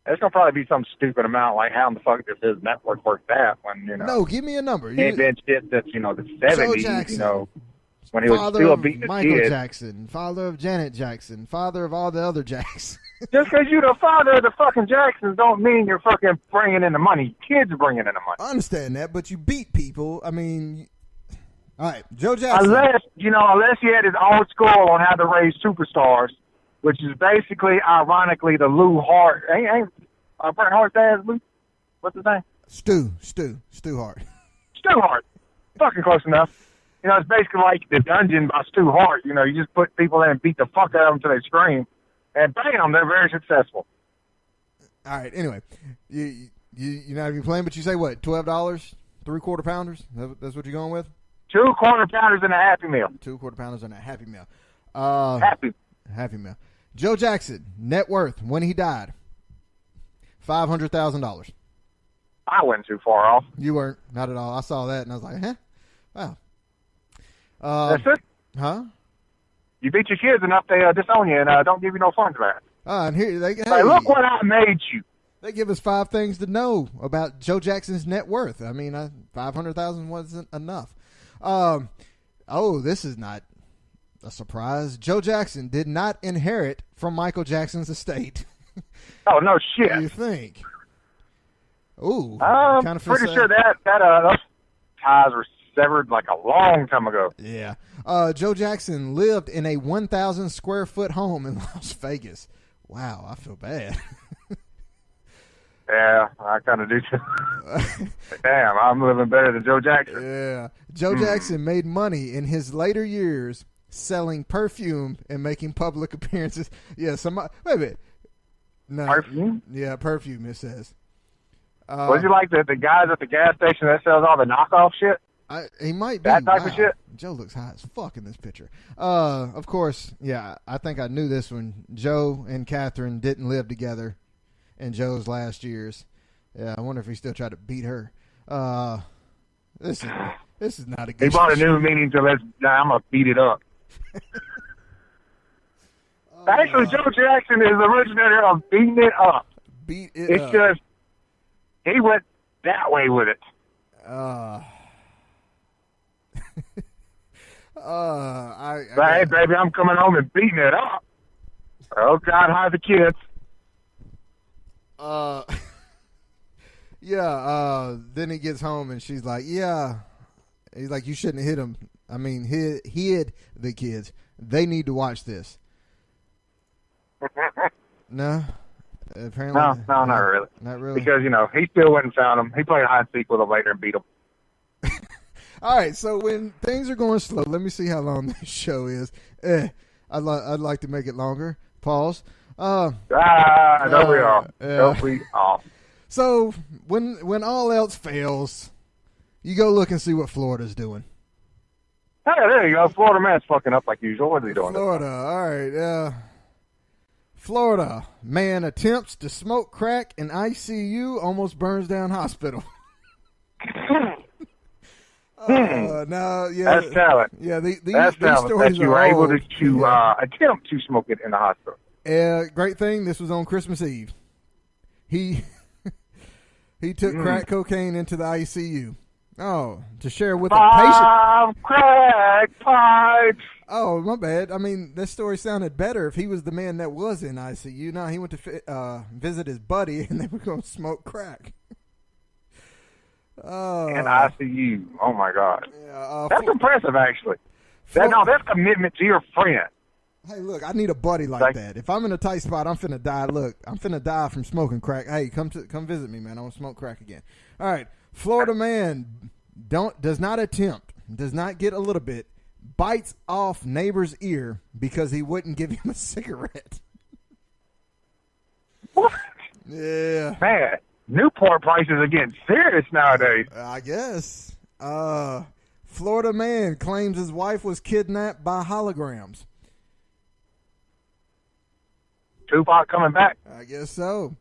It's gonna probably be some stupid amount, like how in the fuck does his network work that when No, give me a number. he did shit that's the Joe '70s, Jackson, when he was father still of beating his Michael kids. Jackson, father of Janet Jackson, father of all the other Jacks. Just because you're the father of the fucking Jacksons don't mean you're fucking bringing in the money. Kids are bringing in the money. I understand that, but you beat people. I mean, all right, Joe Jackson. Unless he had his own school on how to raise superstars, which is basically, ironically, the Lou Hart. Ain't Bret Hart's dad, Lou? What's his name? Stu Hart. Stu Hart. Fucking close enough. It's basically like The Dungeon by Stu Hart. You just put people in and beat the fuck out of them until they scream. And bam, they're very successful. All right, anyway. You're not even playing, but you say what, $12? 3/4 pounders? That's what you're going with? 2 quarter pounders and a Happy Meal. 2 quarter pounders and a Happy Meal. Happy Meal. Joe Jackson, net worth when he died, $500,000. I went too far off. You weren't, not at all. I saw that and I was like, huh? Wow. That's it? Huh? You beat your kids enough, they disown you and don't give you no funds back. And here Hey, look what I made you. They give us 5 things to know about Joe Jackson's net worth. I mean, $500,000 wasn't enough. This is not a surprise. Joe Jackson did not inherit from Michael Jackson's estate. Oh, no shit. What do you think? Ooh, I'm pretty sure that those ties were severed like a long time ago. Yeah. Joe Jackson lived in a 1,000 square foot home in Las Vegas. Wow, I feel bad. Yeah, I kind of do too. Damn, I'm living better than Joe Jackson. Yeah. Joe Jackson made money in his later years selling perfume and making public appearances. Yeah, wait a minute. No. Perfume? Yeah, perfume, it says. Was he like the guys at the gas station that sells all the knockoff shit? He might be. That type of shit? Joe looks hot as fuck in this picture. Of course, yeah, I think I knew this one. Joe and Catherine didn't live together in Joe's last years. Yeah, I wonder if he still tried to beat her. This is not a good. He brought a new meaning to I'm gonna beat it up. Actually, Joe Jackson is the originator of beating it up. It's just he went that way with it. Hey, baby, I'm coming home and beating it up. Oh God, hide the kids. Then he gets home and she's like, yeah. He's like, you shouldn't hit him. I mean, hid the kids. They need to watch this. No? Apparently. No, not really. Not really. Because, he still wouldn't found him. He played hide and seek with him later and beat him. All right, so when things are going slow, let me see how long this show is. I'd like to make it longer. Pause. Don't we all? Don't we all? So when all else fails, you go look and see what Florida's doing. Hey, there you go. Florida man's fucking up like usual. What is he doing? Florida, all right. Florida man attempts to smoke crack in ICU, almost burns down hospital. No, yeah, that's talent. Yeah, these talent stories that you were able to attempt to smoke it in the hospital. Great thing. This was on Christmas Eve. He took crack cocaine into the ICU. Oh, to share with a patient. Crack pipes. Oh, my bad. I mean, this story sounded better if he was the man that was in ICU. No, he went to visit his buddy, and they were going to smoke crack. In ICU. Oh, my God. Yeah, that's impressive, actually. That's commitment to your friend. Hey, look, I need a buddy like that. If I'm in a tight spot, I'm finna die. Look, I'm finna die from smoking crack. Hey, come visit me, man. I want to smoke crack again. All right, Florida man does not get a little bit, bites off neighbor's ear because he wouldn't give him a cigarette. What? Yeah, man. Newport prices are getting serious nowadays. I guess. Florida man claims his wife was kidnapped by holograms. Tupac coming back. I guess so.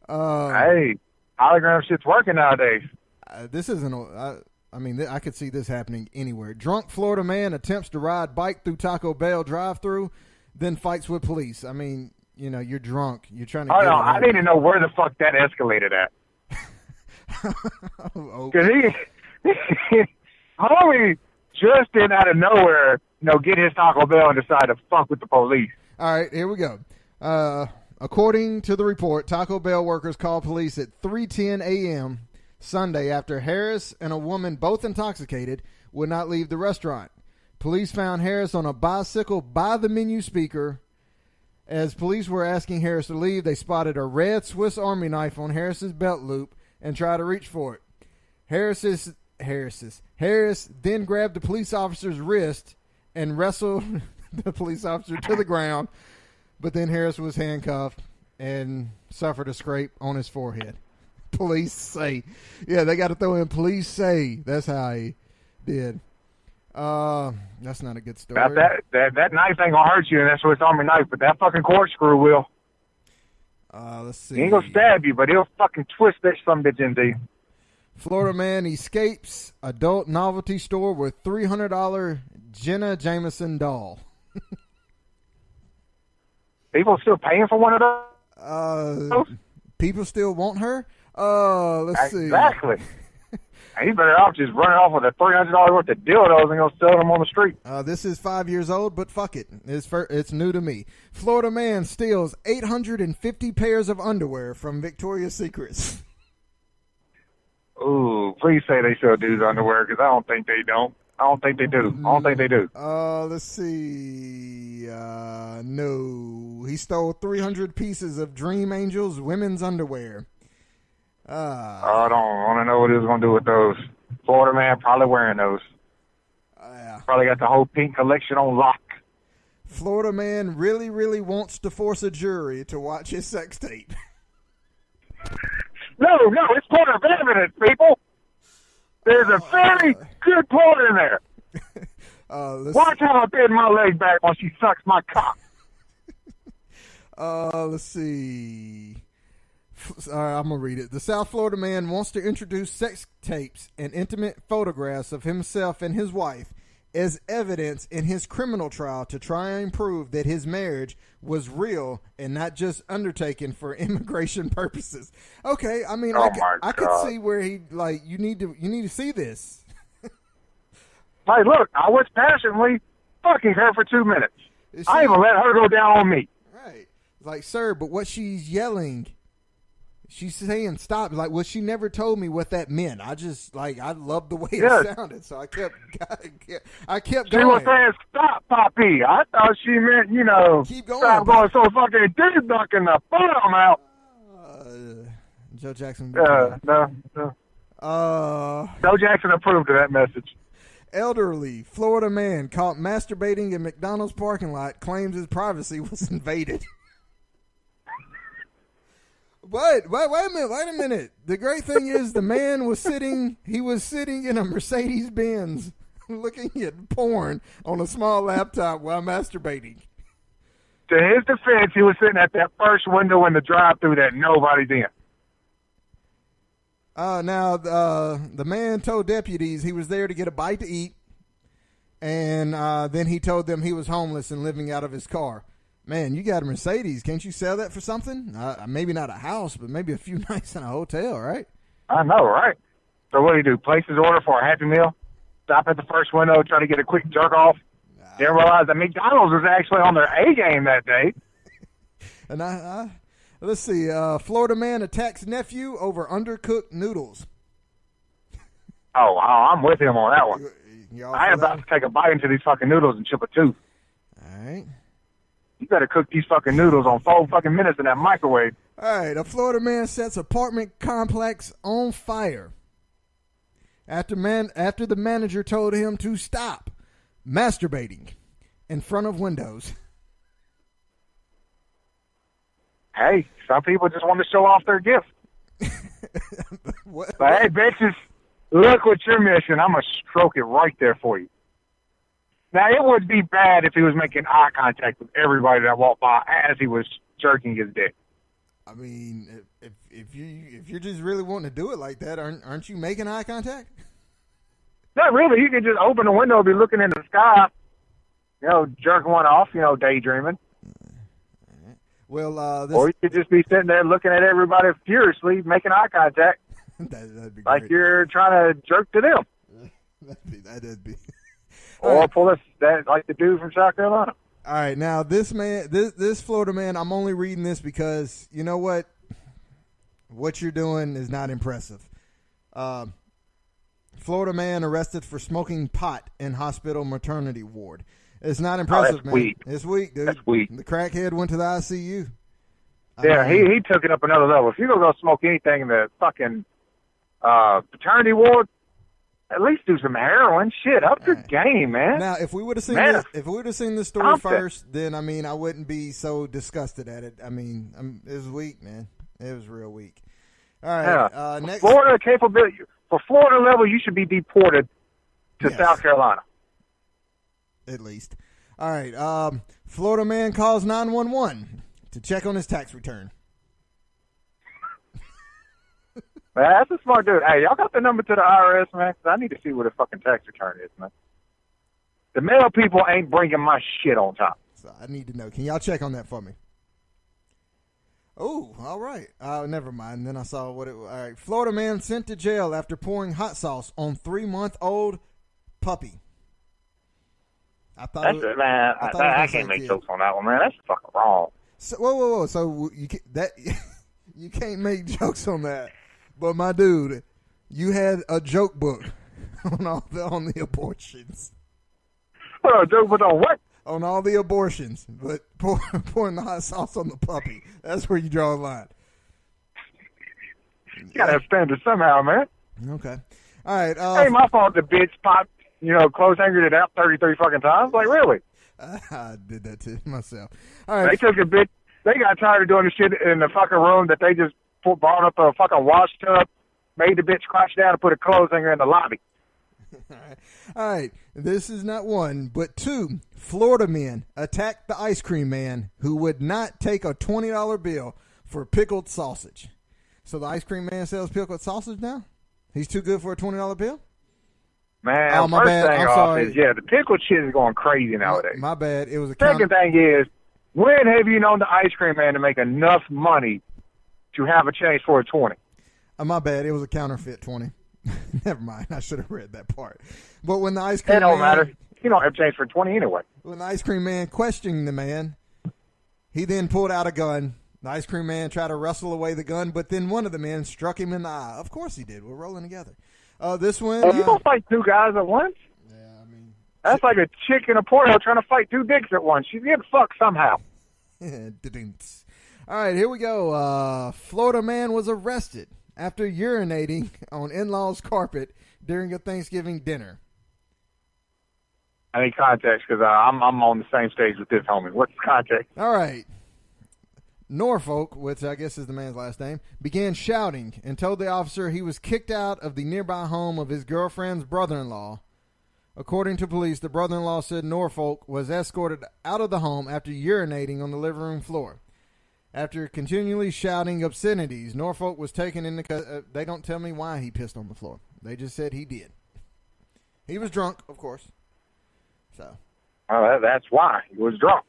Hey, hologram shit's working nowadays. This isn't. I could see this happening anywhere. Drunk Florida man attempts to ride bike through Taco Bell drive-through, then fights with police. I mean, you're drunk. You're trying to. Oh get no, it I need to know where the fuck that escalated at. Okay. Because homie just did out of nowhere, get his Taco Bell and decide to fuck with the police. All right, here we go. According to the report, Taco Bell workers called police at 3:10 a.m. Sunday after Harris and a woman, both intoxicated, would not leave the restaurant. Police found Harris on a bicycle by the menu speaker. As police were asking Harris to leave, they spotted a red Swiss Army knife on Harris's belt loop and tried to reach for it. Harris then grabbed the police officer's wrist and wrestled the police officer to the ground, but then Harris was handcuffed and suffered a scrape on his forehead. Police say. Yeah, they got to throw in police say. That's how he did. That's not a good story. That knife ain't gonna hurt you, and that's Swiss Army knife, but that fucking corkscrew will. Let's see. He ain't gonna stab you, but he'll fucking twist that some bitch into you. Florida man escapes adult novelty store with $300 Jenna Jameson doll. People still paying for one of those? People still want her? Let's see. Exactly. He's better off just running off with a $300 worth of dildos and go sell them on the street. This is 5 years old, but fuck it. It's new to me. Florida man steals 850 pairs of underwear from Victoria's Secrets. Ooh, please say they sell dudes underwear, because I don't think they don't. I don't think they do. Let's see. No. He stole 300 pieces of Dream Angels women's underwear. I don't want to know what he was going to do with those. Florida man probably wearing those. Yeah. Probably got the whole pink collection on lock. Florida man really, really wants to force a jury to watch his sex tape. No, it's part of evidence, people. There's a very good part in there. Watch how I bend my leg back while she sucks my cock. Let's see. All right, I'm going to read it. The South Florida man wants to introduce sex tapes and intimate photographs of himself and his wife as evidence in his criminal trial to try and prove that his marriage was real and not just undertaken for immigration purposes. Okay, I mean, I could see where he, like, you need to see this. Hey, look, I was passionately fucking her for 2 minutes. I even let her go down on me. Right. Like, sir, but what she's yelling, she's saying stop. Like, well, she never told me what that meant. I just, like, I loved the way it sounded, so I kept going. She was saying stop, Poppy. I thought she meant, keep going, stop going so fucking deep knocking the bottom out. Joe Jackson. No. Joe Jackson approved of that message. Elderly Florida man caught masturbating in McDonald's parking lot claims his privacy was invaded. Wait a minute. The great thing is the man was sitting in a Mercedes Benz looking at porn on a small laptop while masturbating. To his defense, he was sitting at that first window in the drive-thru that nobody's in. Now, the man told deputies he was there to get a bite to eat, and then he told them he was homeless and living out of his car. Man, you got a Mercedes. Can't you sell that for something? Maybe not a house, but maybe a few nights in a hotel, right? I know, right? So what do you do? Place his order for a Happy Meal? Stop at the first window, try to get a quick jerk off? Didn't realize that McDonald's was actually on their A game that day. And let's see. Florida man attacks nephew over undercooked noodles. Oh, wow, I'm with him on that one. I am about to take a bite into these fucking noodles and chip a tooth. All right. You better cook these fucking noodles on 4 fucking minutes in that microwave. All right. A Florida man sets apartment complex on fire after the manager told him to stop masturbating in front of windows. Hey, some people just want to show off their gift. But hey, bitches, look what you're missing. I'm going to stroke it right there for you. Now, it would be bad if he was making eye contact with everybody that walked by as he was jerking his dick. I mean, if you're just really wanting to do it like that, aren't you making eye contact? Not really. You can just open the window and be looking in the sky, jerking one off, daydreaming. Well, or you could just be sitting there looking at everybody furiously, making eye contact, that'd be like great. you're trying to jerk to them. That'd be. Or right. pull that like the dude from South Carolina. All right, now this man, this Florida man, I'm only reading this because you know what? What you're doing is not impressive. Florida man arrested for smoking pot in hospital maternity ward. It's not impressive, man. Weak. It's weak, dude. That's weak. The crackhead went to the ICU. He took it up another level. If you're going to go smoke anything in the fucking paternity ward, at least do some heroin. Shit, up your game, man. Now, if we would have seen this story first, then I wouldn't be so disgusted at it. It was weak, man. It was real weak. All right, next. Florida capability for Florida level, you should be deported to South Carolina. At least. All right. Florida man calls 911 to check on his tax return. Man, that's a smart dude. Hey, y'all got the number to the IRS, man? 'Cause I need to see what a fucking tax return is, man. The mail people ain't bringing my shit on time. So I need to know. Can y'all check on that for me? Oh, all right. Never mind. Then I saw what it was. All right. Florida man sent to jail after pouring hot sauce on 3-month-old puppy. I can't make jokes on that one, man. That's fucking wrong. So, whoa. So you can't make jokes on that. But my dude, you had a joke book on the abortions. What, a joke book on what? On all the abortions, but pouring the hot sauce on the puppy. That's where you draw a line. You gotta have standards somehow, man. Okay. All right. Ain't my fault the bitch popped, clothes hangered it out 33 fucking times. Like, really? I did that to myself. All right. They took a bitch. They got tired of doing the shit in the fucking room that they just brought up a fucking wash tub, made the bitch crouch down and put a clothes hanger in the lobby. All right. This is not one, but two Florida men attacked the ice cream man who would not take a $20 bill for pickled sausage. So the ice cream man sells pickled sausage now? He's too good for a $20 bill? Man, my first bad. thing I'm off sorry. is, the pickled shit is going crazy nowadays. My bad. It was a Second thing is, when have you known the ice cream man to make enough money to have a change for a 20? My bad. It was a counterfeit 20. Never mind. I should have read that part. But when the ice cream It don't matter. You don't have change for 20 anyway. When the ice cream man questioned the man, he then pulled out a gun. The ice cream man tried to wrestle away the gun, but then one of the men struck him in the eye. Of course he did. We're rolling together. This one. You don't fight two guys at once? Yeah, that's like a chick in a porno trying to fight two dicks at once. She's getting fucked somehow. All right, here we go. Florida man was arrested after urinating on in-laws' carpet during a Thanksgiving dinner. I need context because I'm on the same stage with this homie. What's the context? All right. Norfolk, which I guess is the man's last name, began shouting and told the officer he was kicked out of the nearby home of his girlfriend's brother-in-law. According to police, the brother-in-law said Norfolk was escorted out of the home after urinating on the living room floor. After continually shouting obscenities, Norfolk was taken into they don't tell me why he pissed on the floor. They just said he did. He was drunk, of course. So. That's why. He was drunk.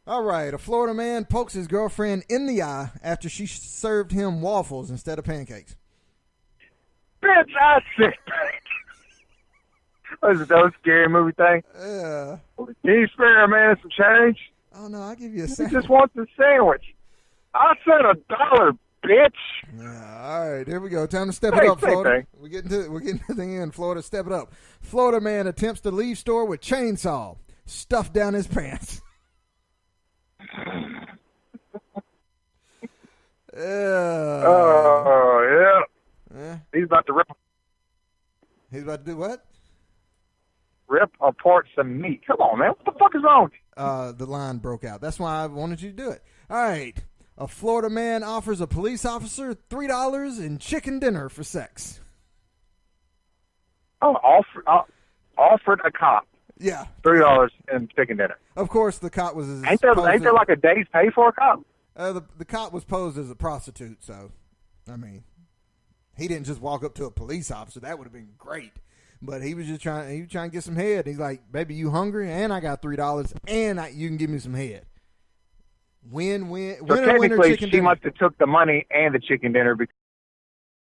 All right. A Florida man pokes his girlfriend in the eye after she served him waffles instead of pancakes. Bitch, I said was it those scary movie thing? Yeah. Can you spare a man some change? Oh, no, I'll give you a He sandwich. just wants a sandwich. I said $1, bitch. Yeah, all right, here we go. Time to step it up, Florida. We're getting to the end, Florida. Step it up. Florida man attempts to leave store with chainsaw stuffed down his pants. Oh, yeah. He's about to rip. He's about to do what? Rip apart some meat. Come on, man. What the fuck is wrong? The line broke out. That's why I wanted you to do it. All right. A Florida man offers a police officer $3 in chicken dinner for sex. Oh, offered a cop. Yeah. $3 in chicken dinner. Of course, the cop was. Ain't there like a day's pay for a cop? The cop was posed as a prostitute, so he didn't just walk up to a police officer. That would have been great. But he was just trying. He was trying to get some head. He's like, "Baby, you hungry? And I got $3, and you can give me some head." Win, So winner, technically, chicken she dinner. must have took the money and the chicken dinner because